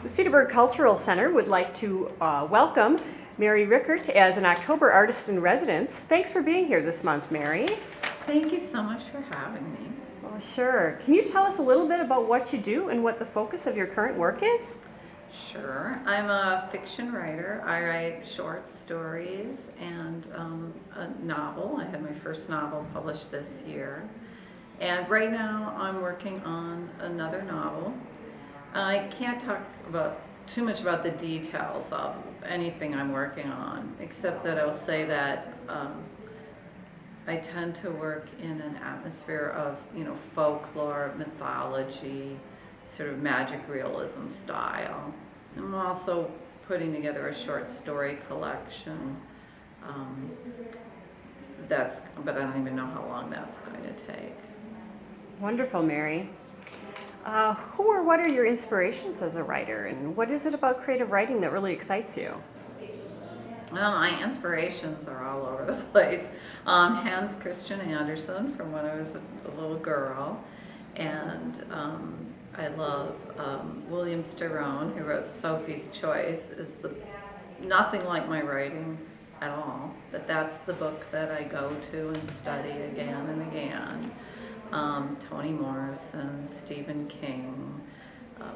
The Cedarburg Cultural Center would like to welcome Mary Rickert as an October Artist in Residence. Thanks for being here this month, Mary. Thank you so much for having me. Well, sure. Can you tell us a little bit about what you do and what the focus of your current work is? Sure. I'm a fiction writer. I write short stories and a novel. I had my first novel published this year. And right now I'm working on another novel. I can't talk about too much about the details of anything I'm working on, except that I'll say that I tend to work in an atmosphere of, folklore, mythology, sort of magic realism style. I'm also putting together a short story collection. But I don't even know how long that's going to take. Wonderful, Mary. Who or what are your inspirations as a writer, and what is it about creative writing that really excites you? Well, my inspirations are all over the place. Hans Christian Andersen from when I was a little girl, and I love William Sterone, who wrote Sophie's Choice. Nothing like my writing at all, but that's the book that I go to and study again and again. Toni Morrison, Stephen King,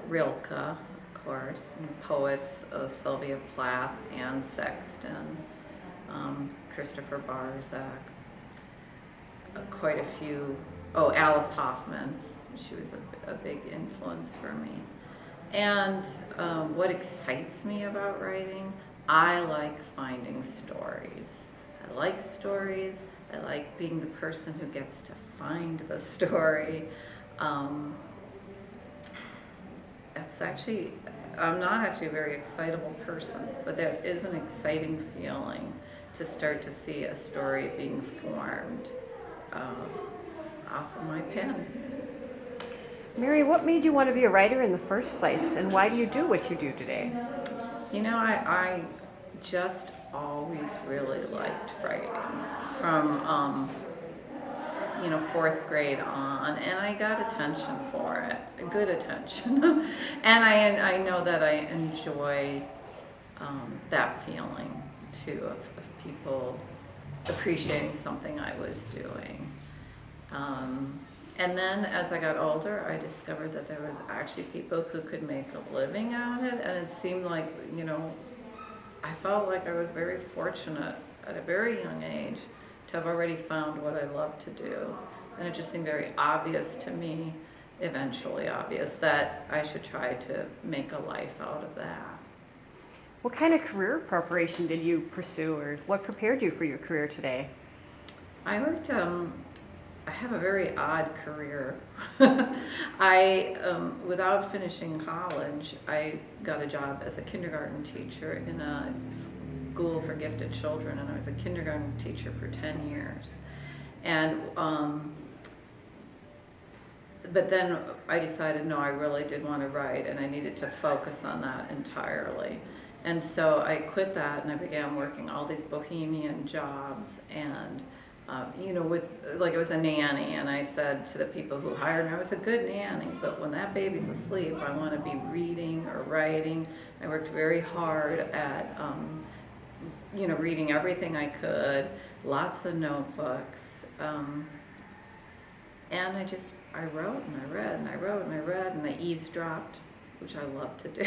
Rilke, of course, and poets Sylvia Plath, Anne Sexton, Christopher Barzak, quite a few. Oh, Alice Hoffman. She was a big influence for me. And what excites me about writing, I like finding stories. I like stories. I like being the person who gets to find the story. I'm not actually a very excitable person, but that is an exciting feeling to start to see a story being formed off of my pen. Mary, what made you want to be a writer in the first place, and why do you do what you do today? I just always really liked writing from fourth grade on, and I got attention for it, good attention. And I know that I enjoy that feeling too of people appreciating something I was doing. And then as I got older, I discovered that there were actually people who could make a living at it, and it seemed like, I felt like I was very fortunate at a very young age to have already found what I love to do. And it just seemed very obvious to me, eventually obvious, that I should try to make a life out of that. What kind of career preparation did you pursue, or what prepared you for your career today? I worked, I have a very odd career. Without finishing college, I got a job as a kindergarten teacher in a school for gifted children, and I was a kindergarten teacher for 10 years. And but then I decided, no, I really did want to write, and I needed to focus on that entirely. And so I quit that, and I began working all these bohemian jobs, and it was a nanny, and I said to the people who hired me, I was a good nanny, but when that baby's asleep, I want to be reading or writing. I worked very hard at reading everything I could, lots of notebooks, and I wrote and I read and I wrote and I read, and I eavesdropped, which I love to do.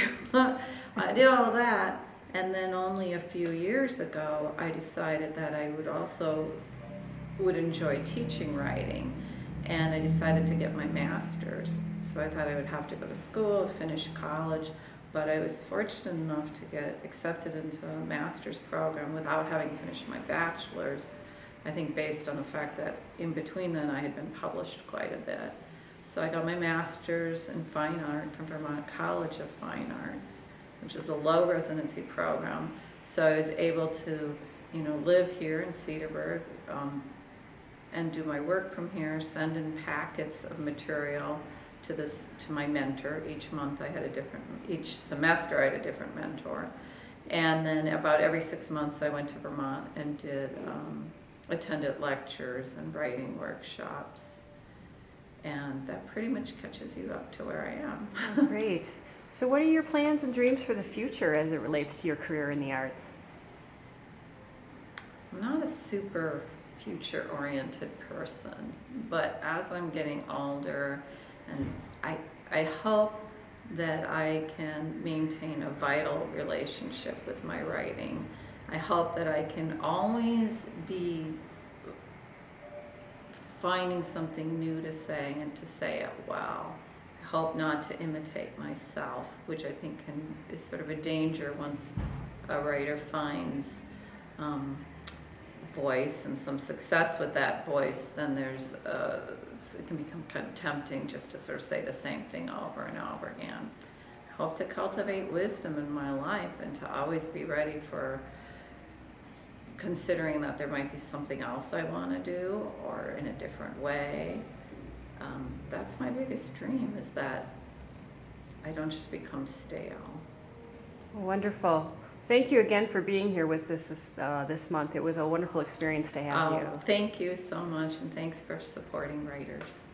I did all of that, and then only a few years ago I decided that I would enjoy teaching writing, and I decided to get my master's. So I thought I would have to go to school, finish college, but I was fortunate enough to get accepted into a master's program without having finished my bachelor's. I think based on the fact that in between then I had been published quite a bit. So I got my master's in fine art from Vermont College of Fine Arts, which is a low residency program. So I was able to, live here in Cedarburg and do my work from here, send in packets of material to my mentor. Each month each semester I had a different mentor. And then about every 6 months I went to Vermont and attended lectures and writing workshops. And that pretty much catches you up to where I am. Oh, great. So what are your plans and dreams for the future as it relates to your career in the arts? I'm not a super future-oriented person, but as I'm getting older, and I hope that I can maintain a vital relationship with my writing. I hope that I can always be finding something new to say and to say it well. I hope not to imitate myself, which I think is sort of a danger once a writer finds voice and some success with that voice. Then it can become kind of tempting just to sort of say the same thing over and over again. I hope to cultivate wisdom in my life and to always be ready for considering that there might be something else I want to do or in a different way. That's my biggest dream, is that I don't just become stale. Wonderful. Thank you again for being here with us this month. It was a wonderful experience to have you. Thank you so much, and thanks for supporting writers.